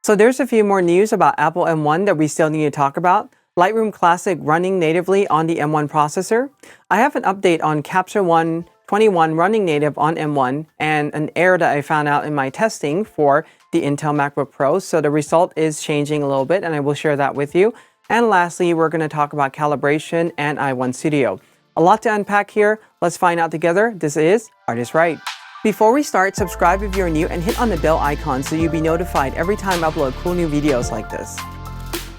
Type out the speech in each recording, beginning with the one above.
So there's a few more news about Apple M1 that we still need to talk about. Lightroom Classic running natively on the M1 processor. I have an update on Capture1 21 running native on M1 and an error that I found out in my testing for the Intel MacBook Pro. So the result is changing a little bit and I will share that with you. And lastly, we're going to talk about calibration and i1Studio. A lot to unpack here. Let's find out together. This is ArtIsRight. Before we start, subscribe if you're new and hit on the bell icon so you'll be notified every time I upload cool new videos like this.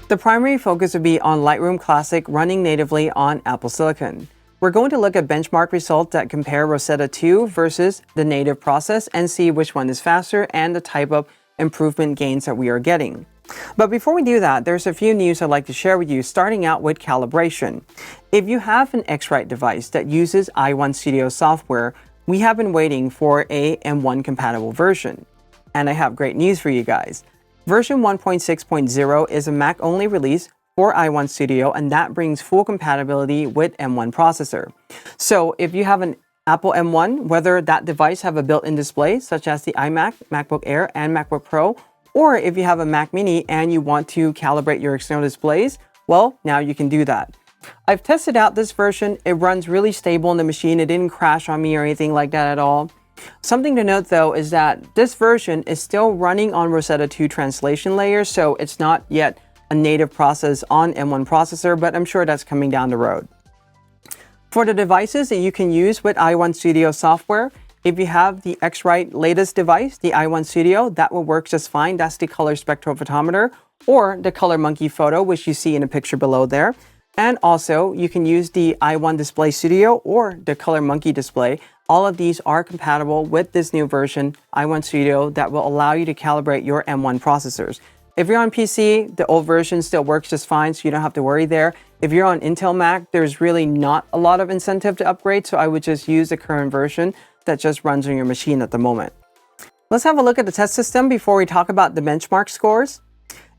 The primary focus will be on Lightroom Classic running natively on Apple Silicon. We're going to look at benchmark results that compare Rosetta 2 versus the native process and see which one is faster and the type of improvement gains that we are getting. But before we do that, there's a few news I'd like to share with you, starting out with calibration. If you have an X-Rite device that uses i1Studio software, we have been waiting for a M1 compatible version. And I have great news for you guys. Version 1.6.0 is a Mac-only release for i1Studio, and that brings full compatibility with M1 processor. So if you have an Apple M1, whether that device have a built-in display, such as the iMac, MacBook Air, and MacBook Pro, or if you have a Mac Mini and you want to calibrate your external displays, well, now you can do that. I've tested out this version. It runs really stable in the machine. It didn't crash on me or anything like that at all. Something to note though is that this version is still running on Rosetta 2 translation layer, so it's not yet a native process on M1 processor, but I'm sure that's coming down the road. For the devices that you can use with i1Studio software, if you have the X-Rite latest device, the i1Studio, that will work just fine. That's the color spectrophotometer or the color monkey photo, which you see in the picture below there. And also, you can use the i1 Display Studio or the Color Monkey display. All of these are compatible with this new version, i1Studio, that will allow you to calibrate your M1 processors. If you're on PC, the old version still works just fine, so you don't have to worry there. If you're on Intel Mac, there's really not a lot of incentive to upgrade, so I would just use the current version that just runs on your machine at the moment. Let's have a look at the test system before we talk about the benchmark scores.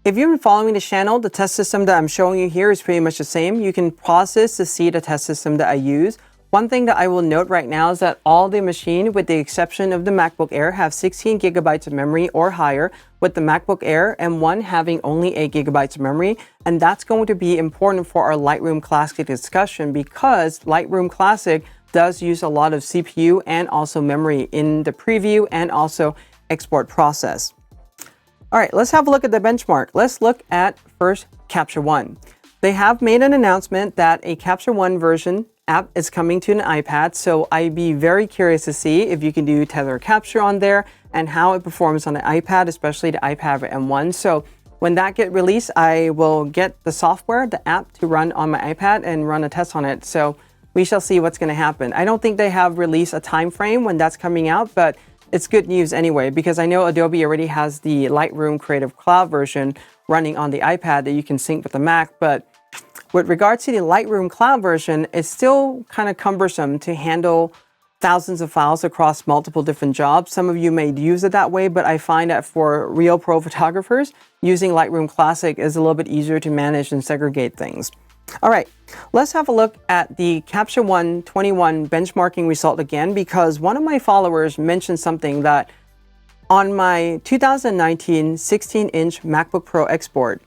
If you've been following the channel, the test system that I'm showing you here is pretty much the same. You can pause this to see the test system that I use. One thing that I will note right now is that all the machine, with the exception of the MacBook Air, have 16 gigabytes of memory or higher, with the MacBook Air M1 having only 8 gigabytes of memory. And that's going to be important for our Lightroom Classic discussion because Lightroom Classic does use a lot of CPU and also memory in the preview and also export process. All right, let's have a look at the benchmark. Let's look at first Capture1. They have made an announcement that a Capture1 version app is coming to an iPad, so I'd be very curious to see if you can do tether capture on there and how it performs on the iPad, especially the iPad M1. So when that gets released, I will get the software, the app, to run on my iPad and run a test on it. So we shall see what's going to happen. I don't think they have released a time frame when that's coming out, but it's good news anyway, because I know Adobe already has the Lightroom Creative Cloud version running on the iPad that you can sync with the Mac. But with regards to the Lightroom Cloud version, it's still kind of cumbersome to handle thousands of files across multiple different jobs. Some of you may use it that way, but I find that for real pro photographers, using Lightroom Classic is a little bit easier to manage and segregate things. All right, let's have a look at the Capture1 21 benchmarking result again, because one of my followers mentioned something that on my 2019 16-inch MacBook Pro export,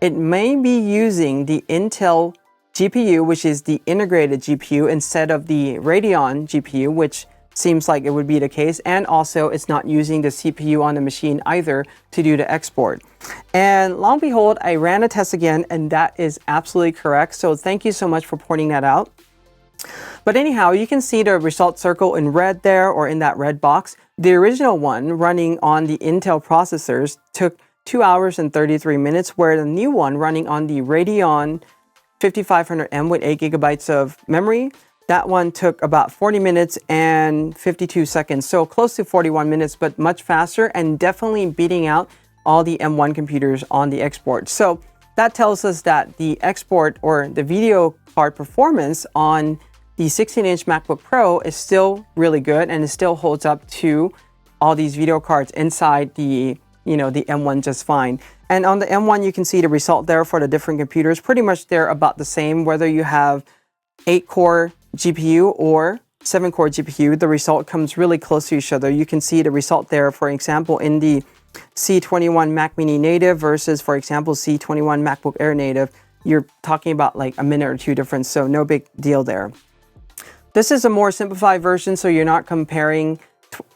it may be using the Intel GPU, which is the integrated GPU, instead of the Radeon GPU, which seems like it would be the case. And also, it's not using the CPU on the machine either to do the export. And lo and behold, I ran a test again, and that is absolutely correct. So thank you so much for pointing that out. But anyhow, you can see the result circle in red there, or in that red box. The original one running on the Intel processors took 2 hours and 33 minutes, where the new one running on the Radeon 5500M with 8 gigabytes of memory, that one took about 40 minutes and 52 seconds. So close to 41 minutes, but much faster and definitely beating out all the M1 computers on the export. So that tells us that the export or the video card performance on the 16-inch MacBook Pro is still really good, and it still holds up to all these video cards inside the the M1 just fine. And on the M1, you can see the result there for the different computers. Pretty much they're about the same, whether you have 8-core GPU or 7-core GPU, the result comes really close to each other. You can see the result there, for example, in the C21 Mac Mini Native versus, for example, C21 MacBook Air Native, you're talking about like a minute or two difference, so no big deal there. This is a more simplified version, so you're not comparing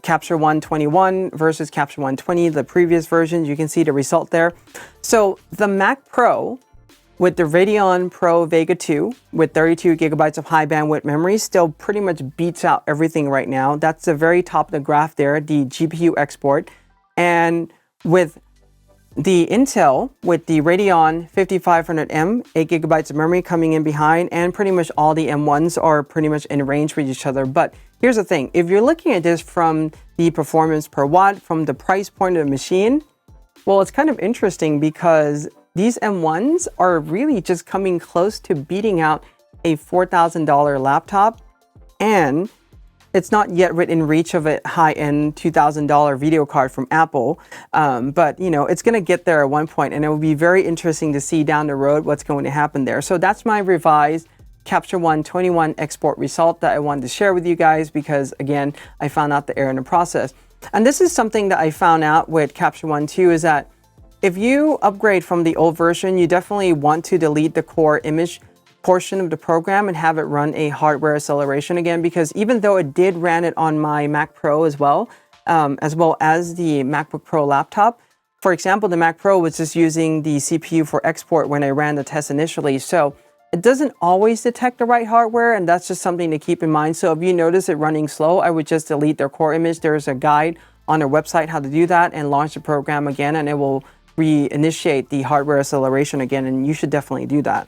Capture1 21 versus Capture1 20, the previous versions. You can see the result there. So the Mac Pro with the Radeon Pro Vega 2 with 32 gigabytes of high bandwidth memory still pretty much beats out everything right now. That's the very top of the graph there, the GPU export. And with the Intel, with the Radeon 5500M, 8 gigabytes of memory coming in behind, and pretty much all the M1s are pretty much in range with each other. But here's the thing, if you're looking at this from the performance per watt, from the price point of the machine, well, it's kind of interesting because these M1s are really just coming close to beating out a $4,000 laptop, and it's not yet within reach of a high-end $2,000 video card from Apple, but you know, it's going to get there at one point, and it will be very interesting to see down the road what's going to happen there. So that's my revised Capture1 21 export result that I wanted to share with you guys because, again, I found out the error in the process. And this is something that I found out with Capture1 too, is that if you upgrade from the old version, you definitely want to delete the core image portion of the program and have it run a hardware acceleration again, because even though it did ran it on my Mac Pro as well as the MacBook Pro laptop, for example, the Mac Pro was just using the CPU for export when I ran the test initially. So it doesn't always detect the right hardware, and that's just something to keep in mind. So if you notice it running slow, I would just delete their core image. There's a guide on their website how to do that and launch the program again, and it will reinitiate the hardware acceleration again, and you should definitely do that.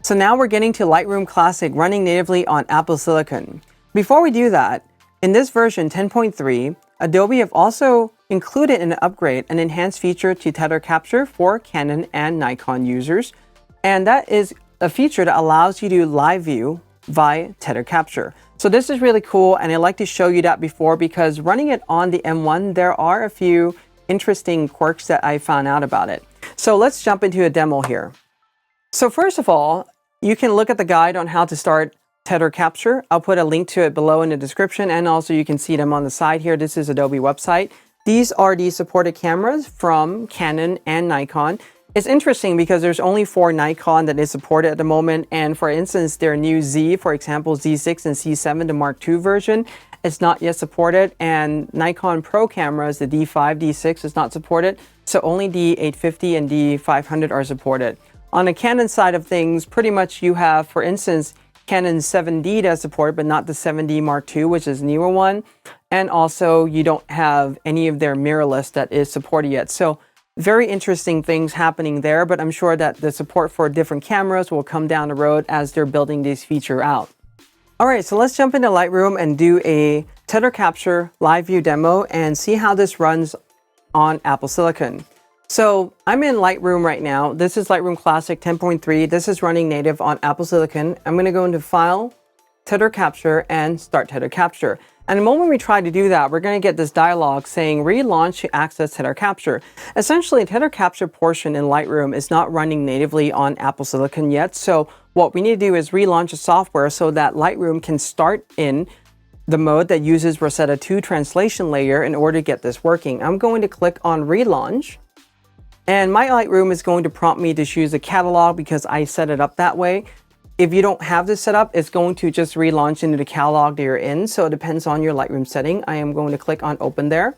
So now we're getting to Lightroom Classic running natively on Apple Silicon. Before we do that, in this version 10.3, Adobe have also included in an upgrade an enhanced feature to tether capture for Canon and Nikon users. And that is a feature that allows you to live view via tether capture. So this is really cool, and I like to show you that before because running it on the M1, there are a few interesting quirks that I found out about it. So let's jump into a demo here. So first of all, you can look at the guide on how to start tether capture. I'll put a link to it below in the description, and also you can see them on the side here. This is Adobe website. These are the supported cameras from Canon and Nikon. It's interesting because there's only 4 Nikon that is supported at the moment, and for instance, their new Z, for example, Z6 and C7, the Mark II version, is not yet supported, and Nikon Pro cameras, the D5, D6 is not supported, so only the 850 and D500 are supported. On the Canon side of things, pretty much you have, for instance, Canon 7D that's supported, but not the 7D Mark II, which is a newer one. And also, you don't have any of their mirrorless that is supported yet. So very interesting things happening there, but I'm sure that the support for different cameras will come down the road as they're building this feature out. All right, so let's jump into Lightroom and do a tether capture live view demo and see how this runs on Apple Silicon. So I'm in Lightroom right now. This is Lightroom Classic 10.3. This is running native on Apple Silicon. I'm going to go into File, Tether Capture, and Start Tether Capture. And the moment we try to do that, we're going to get this dialog saying relaunch to access Tether Capture. Essentially, the Tether Capture portion in Lightroom is not running natively on Apple Silicon yet. So what we need to do is relaunch the software so that Lightroom can start in the mode that uses Rosetta 2 translation layer in order to get this working. I'm going to click on Relaunch. And my Lightroom is going to prompt me to choose a catalog because I set it up that way. If you don't have this set up, it's going to just relaunch into the catalog that you're in. So it depends on your Lightroom setting. I am going to click on Open there.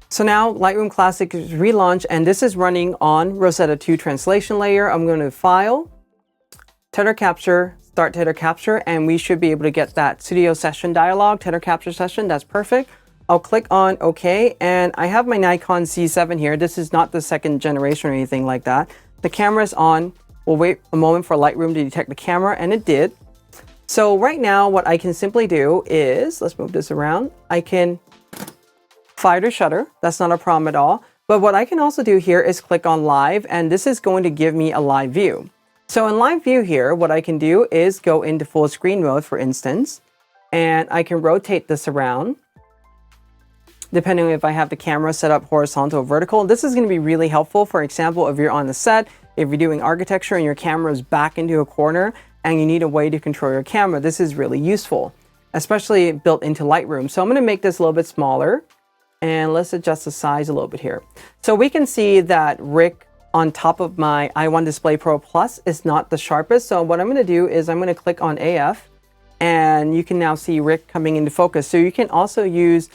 So now Lightroom Classic is relaunched, and this is running on Rosetta 2 translation layer. I'm going to File, Tether Capture, Start Tether Capture, and we should be able to get that studio session dialog, Tether Capture session. That's perfect. I'll click on OK, and I have my Nikon Z7 here. This is not the second generation or anything like that. The camera's on. We'll wait a moment for Lightroom to detect the camera, and it did. So right now, what I can simply do is, let's move this around. I can fire the shutter. That's not a problem at all. But what I can also do here is click on Live, and this is going to give me a live view. So in live view here, what I can do is go into full screen mode, for instance, and I can rotate this around, depending on if I have the camera set up horizontal or vertical. This is going to be really helpful. For example, if you're on the set, if you're doing architecture and your camera is back into a corner and you need a way to control your camera, this is really useful, especially built into Lightroom. So I'm going to make this a little bit smaller, And let's adjust the size a little bit here. So we can see that Rick on top of my i1 Display Pro Plus is not the sharpest. So what I'm going to do is I'm going to click on AF, and you can now see Rick coming into focus. So you can also use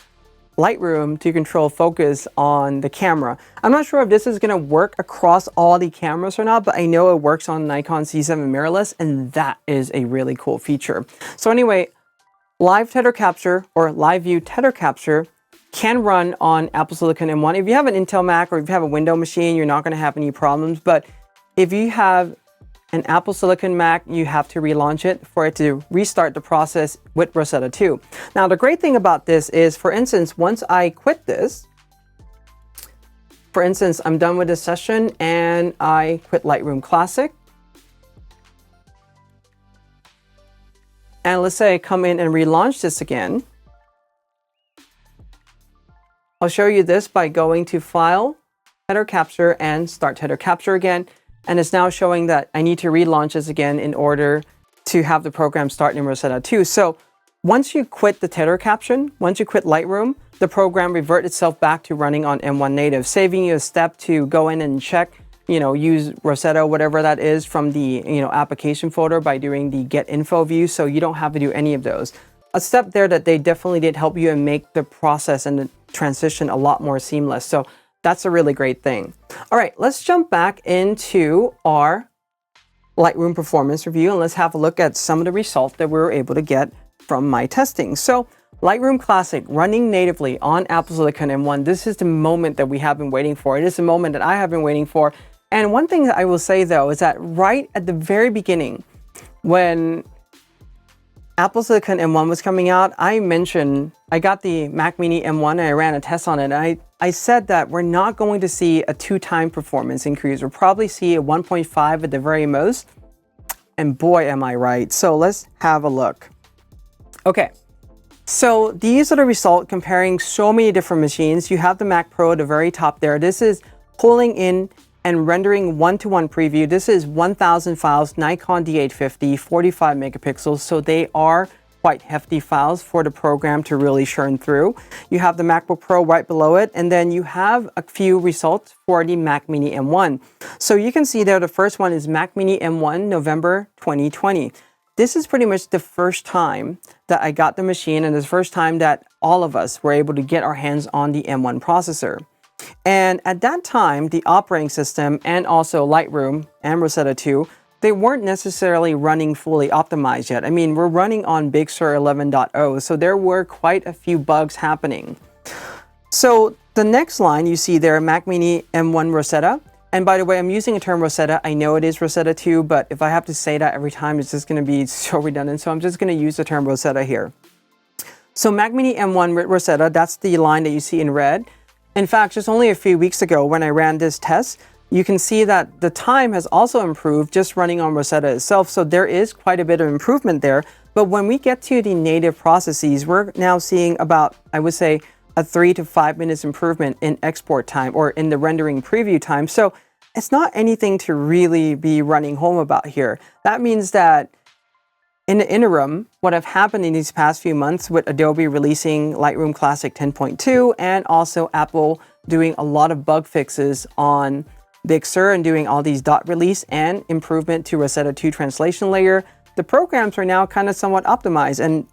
Lightroom to control focus on the camera. I'm not sure if this is going to work across all the cameras or not, but I know it works on Nikon C7 mirrorless, and that is a really cool feature. So anyway, Live Tether Capture or Live View Tether Capture can run on Apple Silicon M1. If you have an Intel Mac or if you have a Windows machine, you're not going to have any problems. But if you have an Apple Silicon Mac, you have to relaunch it for it to restart the process with Rosetta 2. Now, the great thing about this is, for instance, once I quit this, for instance, I'm done with this session and I quit Lightroom Classic. And let's say I come in and relaunch this again. I'll show you this by going to File, Tether Capture, and Start Tether Capture again. And it's now showing that I need to relaunch this again in order to have the program start in Rosetta 2. So once you quit the tether caption, once you quit Lightroom, the program reverts itself back to running on M1 Native, saving you a step to go in and check, use Rosetta, whatever that is, from the application folder by doing the Get Info view. So you don't have to do any of those. A step there that they definitely did help you and make the process and the transition a lot more seamless. So that's a really great thing. All right, let's jump back into our Lightroom performance review and let's have a look at some of the results that we were able to get from my testing. So Lightroom Classic running natively on Apple Silicon M1. This is the moment that we have been waiting for. It is the moment that I have been waiting for. And one thing that I will say though is that right at the very beginning, when Apple Silicon M1 was coming out, I mentioned I got the Mac Mini M1 and I ran a test on it. And I said that we're not going to see a 2-time performance increase. We'll probably see a 1.5 at the very most. And boy, am I right. So let's have a look. Okay, so these are the results comparing so many different machines. You have the Mac Pro at the very top there. This is pulling in and rendering one-to-one preview. This is 1,000 files, Nikon D850, 45 megapixels. So they are quite hefty files for the program to really churn through. You have the MacBook Pro right below it, and then you have a few results for the Mac Mini M1. So you can see there, the first one is Mac Mini M1, November 2020. This is pretty much the first time that I got the machine, and the first time that all of us were able to get our hands on the M1 processor. And at that time, the operating system and also Lightroom and Rosetta 2, they weren't necessarily running fully optimized yet. I mean, we're running on Big Sur 11.0, so there were quite a few bugs happening. So the next line you see there, Mac Mini M1 Rosetta. And by the way, I'm using the term Rosetta. I know it is Rosetta 2, but if I have to say that every time, it's just going to be so redundant. So I'm just going to use the term Rosetta here. So Mac Mini M1 with Rosetta, that's the line that you see in red. In fact, just only a few weeks ago when I ran this test, you can see that the time has also improved just running on Rosetta itself. So there is quite a bit of improvement there. But when we get to the native processes, we're now seeing about, I would say, a 3 to 5 minutes improvement in export time or in the rendering preview time. So it's not anything to really be running home about here. That means that in the interim, what have happened in these past few months with Adobe releasing Lightroom Classic 10.2 and also Apple doing a lot of bug fixes on Big Sur and doing all these dot release and improvement to Rosetta 2 translation layer, the programs are now kind of somewhat optimized, and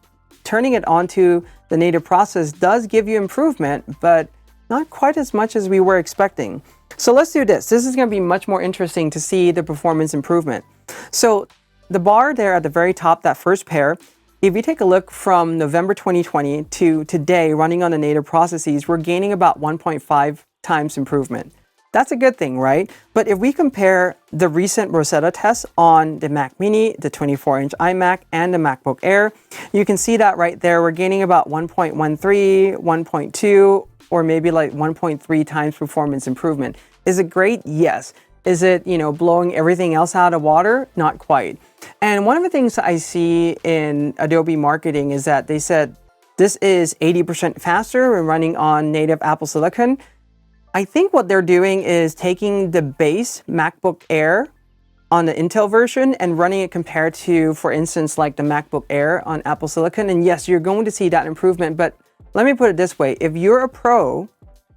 turning it onto the native process does give you improvement, but not quite as much as we were expecting. So let's do this. This is going to be much more interesting to see the performance improvement. So the bar there at the very top, that first pair, if you take a look from November 2020 to today running on the native processes, we're gaining about 1.5 times improvement. That's a good thing, right? But if we compare the recent Rosetta tests on the Mac Mini, the 24-inch iMac, and the MacBook Air, you can see that right there, we're gaining about 1.13, 1.2, or maybe like 1.3 times performance improvement. Is it great? Yes. Is it, blowing everything else out of water? Not quite. And one of the things that I see in Adobe marketing is that they said this is 80% faster when running on native Apple Silicon. I think what they're doing is taking the base MacBook Air on the Intel version and running it compared to, for instance, like the MacBook Air on Apple Silicon. And yes, you're going to see that improvement, but let me put it this way. If you're a pro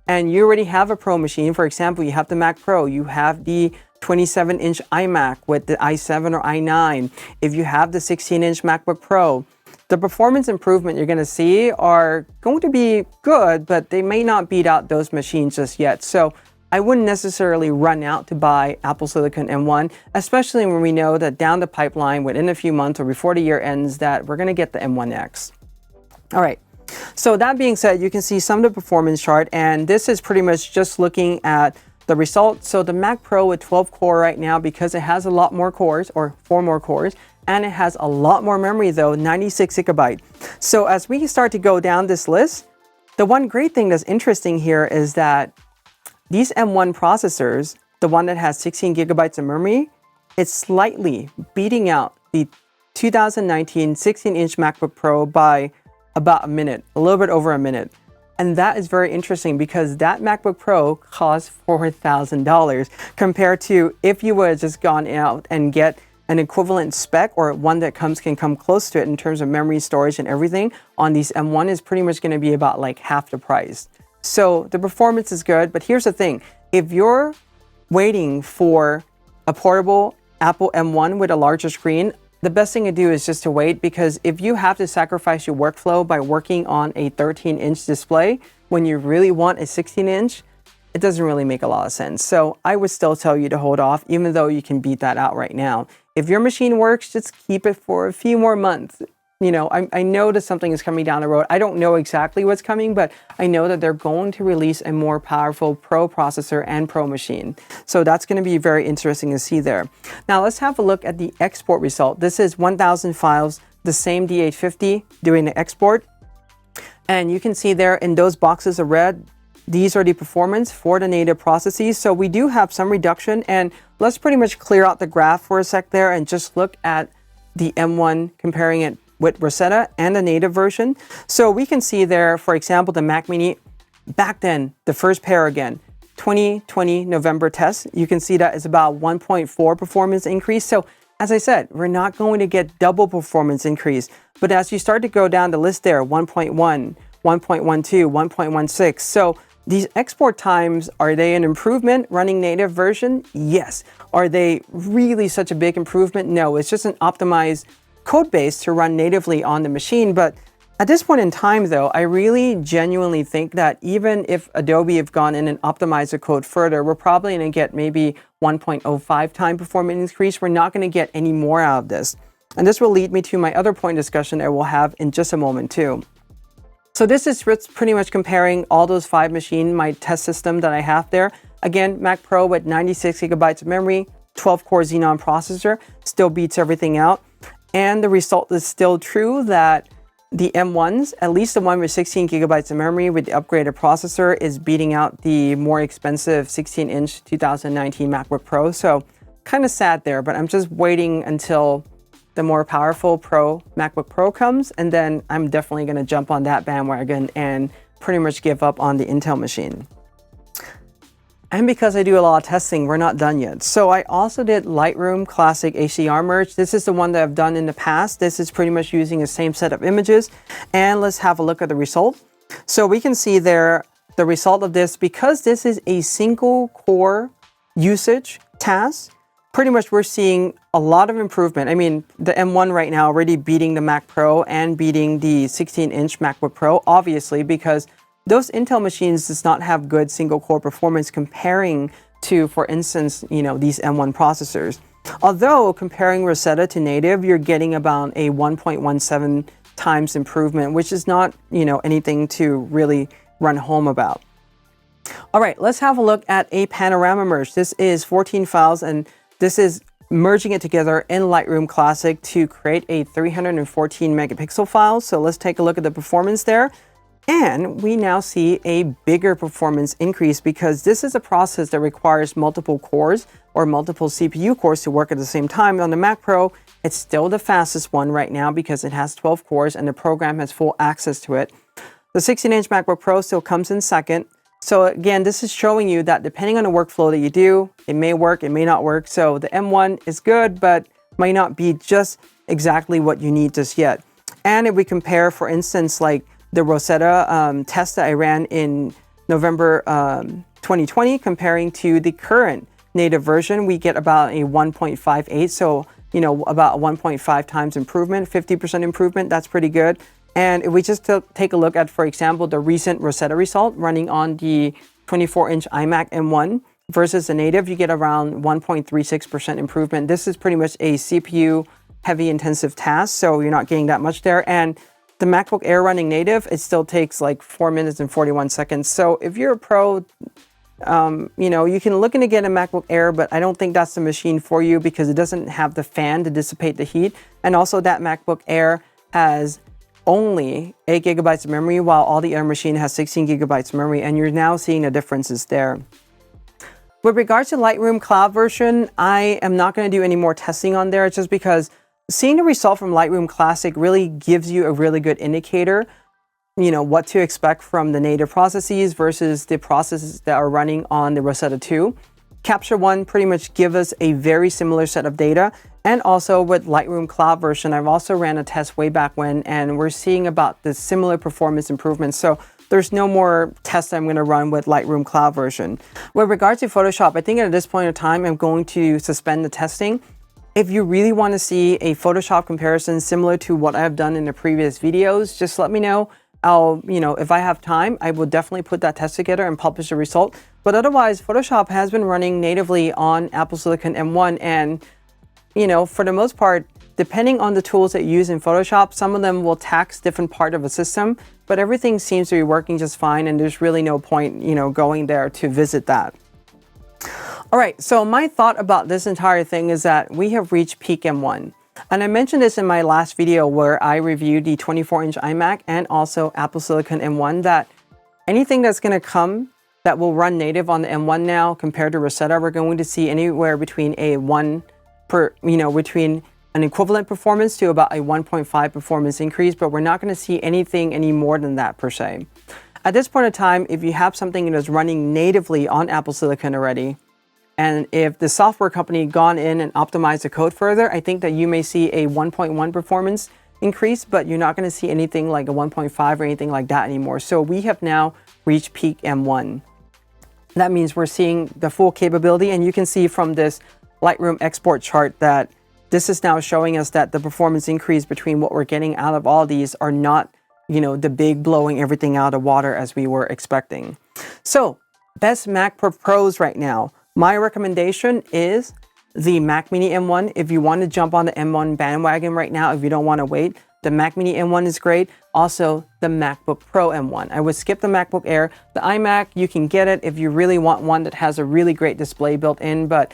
and you already have a pro machine, for example, you have the Mac Pro, you have the 27-inch iMac with the i7 or i9, if you have the 16-inch MacBook Pro, the performance improvement you're going to see are going to be good, but they may not beat out those machines just yet. So I wouldn't necessarily run out to buy Apple Silicon M1, especially when we know that down the pipeline within a few months or before the year ends that we're going to get the M1X. All right. So that being said, you can see some of the performance chart, and this is pretty much just looking at the results. So the Mac Pro with 12 core right now, because it has a lot more cores, or 4 more cores, and it has a lot more memory though, 96 gigabyte. So as we start to go down this list, the one great thing that's interesting here is that these M1 processors, the one that has 16 gigabytes of memory, it's slightly beating out the 2019 16-inch MacBook Pro by about a minute, a little bit over a minute. And that is very interesting because that MacBook Pro costs $4,000 compared to if you would have just gone out and get an equivalent spec or one that can come close to it in terms of memory, storage, and everything on these M1 is pretty much going to be about like half the price. So the performance is good, but here's the thing. If you're waiting for a portable Apple M1 with a larger screen, the best thing to do is just to wait, because if you have to sacrifice your workflow by working on a 13-inch display when you really want a 16-inch, it doesn't really make a lot of sense. So I would still tell you to hold off, even though you can beat that out right now. If your machine works, just keep it for a few more months. You know, I know that something is coming down the road. I don't know exactly what's coming, but I know that they're going to release a more powerful Pro processor and Pro machine. So that's going to be very interesting to see there. Now let's have a look at the export result. This is 1,000 files, the same D850 doing the export. And you can see there in those boxes of red, these are the performance for the native processes. So we do have some reduction, and let's pretty much clear out the graph for a sec there and just look at the M1, comparing it with Rosetta and the native version. So we can see there, for example, the Mac Mini, back then, the first pair again, 2020 November test, you can see that is about 1.4 performance increase. So as I said, we're not going to get double performance increase, but as you start to go down the list there, 1.1, 1.12, 1.16. So these export times, are they an improvement running native version? Yes. Are they really such a big improvement? No, it's just an optimized code base to run natively on the machine. But at this point in time though, I really genuinely think that even if Adobe have gone in and optimized the code further, we're probably going to get maybe 1.05 time performance increase. We're not going to get any more out of this. And this will lead me to my other point discussion that we'll have in just a moment too. So this is pretty much comparing all those 5 machines, my test system that I have there. Again, Mac Pro with 96 gigabytes of memory, 12-core Xenon processor, still beats everything out. And the result is still true that the M1s, at least the one with 16 gigabytes of memory with the upgraded processor, is beating out the more expensive 16-inch 2019 MacBook Pro. So kind of sad there, but I'm just waiting until the more powerful Pro MacBook Pro comes, and then I'm definitely going to jump on that bandwagon and pretty much give up on the Intel machine. And because I do a lot of testing, we're not done yet. So I also did Lightroom Classic HDR Merge. This is the one that I've done in the past. This is pretty much using the same set of images. And let's have a look at the result. So we can see there the result of this, because this is a single core usage task, pretty much we're seeing a lot of improvement. I mean, the M1 right now already beating the Mac Pro and beating the 16-inch MacBook Pro, obviously, because those Intel machines does not have good single core performance comparing to, for instance, you know, these M1 processors. Although comparing Rosetta to native, you're getting about a 1.17 times improvement, which is not, you know, anything to really run home about. All right, let's have a look at a Panorama merge. This is 14 files, and this is merging it together in Lightroom Classic to create a 314 megapixel file. So let's take a look at the performance there. And we now see a bigger performance increase because this is a process that requires multiple cores or multiple CPU cores to work at the same time. On the Mac Pro, it's still the fastest one right now because it has 12 cores and the program has full access to it. The 16-inch MacBook Pro still comes in second. So again, this is showing you that depending on the workflow that you do, it may work, it may not work. So the M1 is good, but might not be just exactly what you need just yet. And if we compare, for instance, like the Rosetta test that I ran in November 2020, comparing to the current native version, we get about a 1.58. So, about a 1.5 times improvement, 50% improvement. That's pretty good. And if we just take a look at, for example, the recent Rosetta result running on the 24-inch iMac M1 versus the native, you get around 1.36% improvement. This is pretty much a CPU heavy intensive task, so you're not getting that much there. And the MacBook Air running native, it still takes like 4 minutes and 41 seconds. So if you're a pro, you can look into getting a MacBook Air, but I don't think that's the machine for you because it doesn't have the fan to dissipate the heat. And also that MacBook Air has only 8 gigabytes of memory, while all the other machine has 16 gigabytes of memory, and you're now seeing the differences there. With regards to Lightroom Cloud version, I am not going to do any more testing on there, just because seeing the result from Lightroom Classic really gives you a really good indicator, what to expect from the native processes versus the processes that are running on the Rosetta 2. Capture1 pretty much give us a very similar set of data. And also with Lightroom Cloud version, I've also ran a test way back when, and we're seeing about the similar performance improvements. So there's no more tests I'm going to run with Lightroom Cloud version. With regards to Photoshop, I think at this point in time, I'm going to suspend the testing. If you really want to see a Photoshop comparison similar to what I've done in the previous videos, just let me know. If I have time, I will definitely put that test together and publish the result. But otherwise, Photoshop has been running natively on Apple Silicon M1. And, for the most part, depending on the tools that you use in Photoshop, some of them will tax different part of a system, but everything seems to be working just fine. And there's really no point, going there to visit that. All right, so my thought about this entire thing is that we have reached peak M1. And I mentioned this in my last video where I reviewed the 24-inch iMac and also Apple Silicon M1, that anything that's going to come that will run native on the M1 now compared to Rosetta, we're going to see anywhere between between an equivalent performance to about a 1.5 performance increase, but we're not going to see anything any more than that per se. At this point in time, if you have something that is running natively on Apple Silicon already, and if the software company gone in and optimized the code further, I think that you may see a 1.1 performance increase, but you're not going to see anything like a 1.5 or anything like that anymore. So we have now reached peak M1. That means we're seeing the full capability, and you can see from this Lightroom export chart that this is now showing us that the performance increase between what we're getting out of all these are not, the big blowing everything out of water as we were expecting. So best MacBook Pros right now. My recommendation is the Mac Mini M1. If you want to jump on the M1 bandwagon right now, if you don't want to wait, the Mac Mini M1 is great. Also, the MacBook Pro M1. I would skip the MacBook Air. The iMac, you can get it if you really want one that has a really great display built in. But,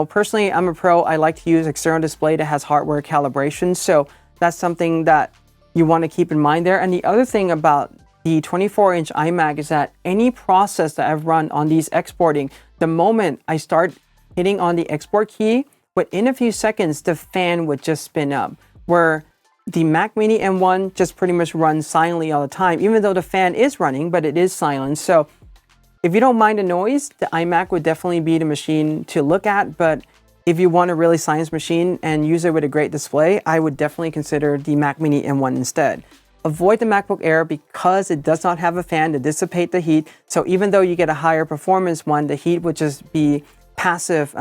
personally, I'm a pro. I like to use external display that has hardware calibration. So that's something that you want to keep in mind there. And the other thing about the 24-inch iMac is that any process that I've run on these exporting, the moment I start hitting on the export key, within a few seconds, the fan would just spin up. Where the Mac Mini M1 just pretty much runs silently all the time, even though the fan is running, but it is silent. So if you don't mind the noise, the iMac would definitely be the machine to look at. But if you want a really silent machine and use it with a great display, I would definitely consider the Mac Mini M1 instead. Avoid the MacBook Air because it does not have a fan to dissipate the heat. So even though you get a higher performance one, the heat would just be passive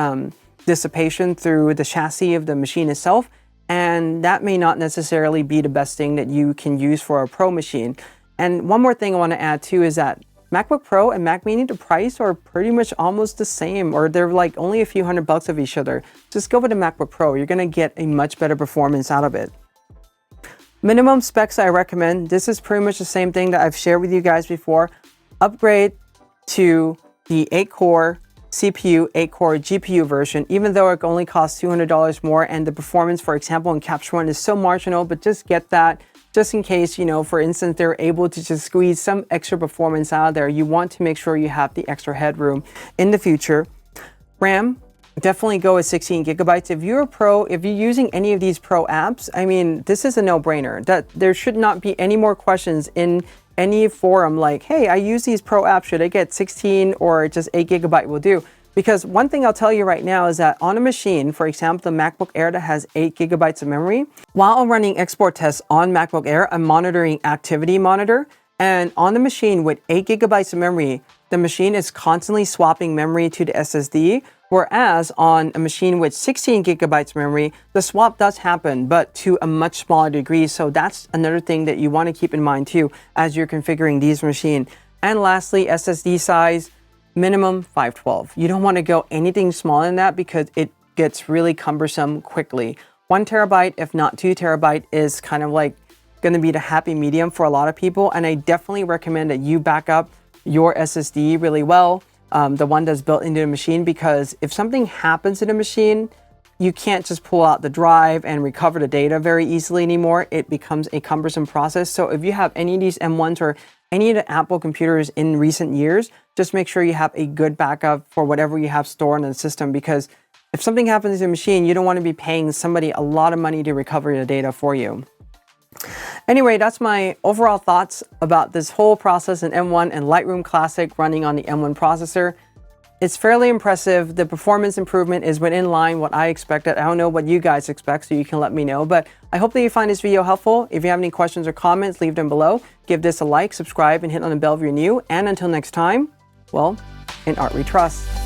dissipation through the chassis of the machine itself. And that may not necessarily be the best thing that you can use for a pro machine. And one more thing I want to add too is that MacBook Pro and Mac Mini, the price are pretty much almost the same, or they're like only a few $100 of each other. Just go with the MacBook Pro. You're going to get a much better performance out of it. Minimum specs I recommend. This is pretty much the same thing that I've shared with you guys before. Upgrade to the 8-core CPU, 8-core GPU version, even though it only costs $200 more, and the performance, for example, in Capture1 is so marginal, but just get that just in case, for instance, they're able to just squeeze some extra performance out of there. You want to make sure you have the extra headroom in the future. RAM, definitely go with 16 gigabytes. If you're a pro, if you're using any of these pro apps, I mean, this is a no-brainer. That there should not be any more questions in any forum like, hey, I use these pro apps. Should I get 16 or just 8 gigabyte will do? Because one thing I'll tell you right now is that on a machine, for example, the MacBook Air that has 8 gigabytes of memory, while I'm running export tests on MacBook Air, I'm monitoring Activity Monitor. And on the machine with 8 gigabytes of memory, the machine is constantly swapping memory to the SSD. Whereas on a machine with 16 gigabytes of memory, the swap does happen, but to a much smaller degree. So that's another thing that you want to keep in mind too as you're configuring these machines. And lastly, SSD size. Minimum 512. You don't want to go anything smaller than that because it gets really cumbersome quickly. 1 terabyte, if not 2 terabyte, is kind of like going to be the happy medium for a lot of people. And I definitely recommend that you back up your SSD really well, the one that's built into the machine, because if something happens to the machine, you can't just pull out the drive and recover the data very easily anymore. It becomes a cumbersome process. So if you have any of these M1s or any of the Apple computers in recent years, just make sure you have a good backup for whatever you have stored in the system, because if something happens to the machine, you don't want to be paying somebody a lot of money to recover the data for you. Anyway, that's my overall thoughts about this whole process in M1 and Lightroom Classic running on the M1 processor. It's fairly impressive. The performance improvement is within line what I expected. I don't know what you guys expect, so you can let me know. But I hope that you find this video helpful. If you have any questions or comments, leave them below. Give this a like, subscribe, and hit on the bell if you're new. And until next time, well, in art we trust.